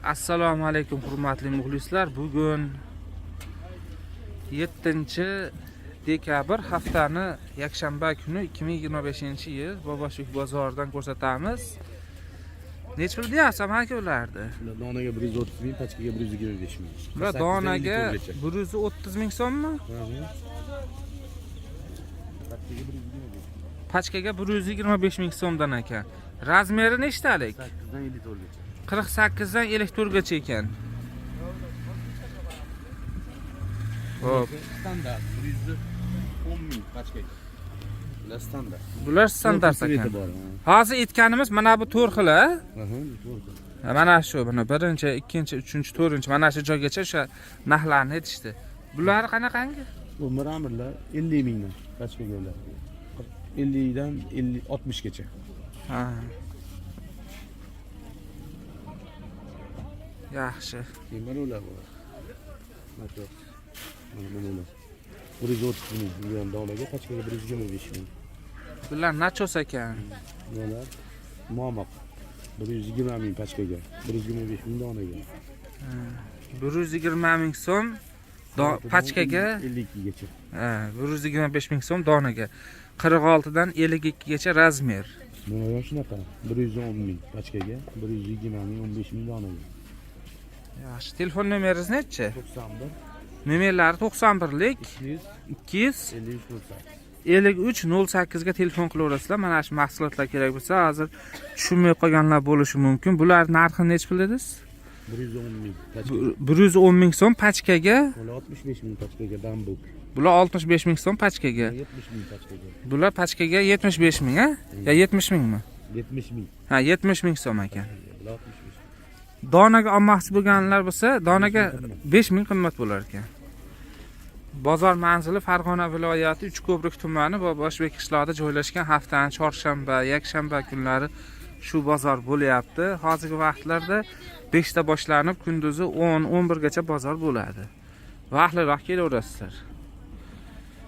Assalomu alaykum hurmatli muxlislar. Bugun 7-dekabr haftani yakshanba kuni 2025-yil Bobashuk bozoridan ko'rsatamiz. Nech pul deyapsan aka ularni? Donaga 130 ming, pachkaga 125 ming. Va donaga 130 ming so'mmi? Pachkaga 125 ming so'mdan ekan. Razmeri nechtalik? 8dan 54gacha. 48 dan 54gacha ekan. Hop. Standart 110 ming pachkaga. Bular standart. Bular standart ekan. Hozir aytganimiz mana bu 4 xil, a? Mana shu, buni 1-chi, 2-chi, 3-chi, 4-chi mana shu joygacha o'sha narxlarni aytishdi. Bular qanaqangi? Bu miramirlar 50 mingdan pachkaga ular. 50 dan 60 gacha. Ha. Yaxshi. Mana ular bor. Mana ular. 130 ming million donaga, pachkaga 125 ming. Bular nachos ekan. Bular momoq 120 ming pachkaga, 125 ming donaga. 120 ming so'm pachkaga 52 gacha. Ha, 125 ming so'm donaga. 46 dan 52 gacha razmer. Mana yo'q shunaqa. 110 ming pachkaga, 120 ming, 15 ming donaga. Yaxshi. Telefon nomeringiz nechi? 91 Nomerlari 91lik 253 ga telefon qilaverasizlar. Mana shu mahsulotlar kerak bo'lsa, hozir tushunmay qolganlar bo'lishi mumkin. Bular narxi necha pul dedingiz? 110 ming pachkaga. 110 ming so'm pachkaga. Bular 65 ming pachkaga bambuk. Bular 65 ming so'm pachkaga. 70 ming pachkaga. Bular pachkaga 75 ming, a? Ya 70 mingmi? 70 ming. Ha, 70 ming so'm ekan. Bular 65. Donaga olmoqchi bo'lganlar bo'lsa, donaga 5 ming qimmat bo'lar ekan. Bozor manzili Farg'ona viloyati Uchko'prik tumani Bobashbek qishlog'ida joylashgan. Haftaning chorshanba, yakshanba kunlari shu bozor bo'lyapti. Hozirgi vaqtlarda 5 ta boshlanib, kunduzi 10-11 gacha bozor bo'ladi. Vaqtliroq kelaverasizlar.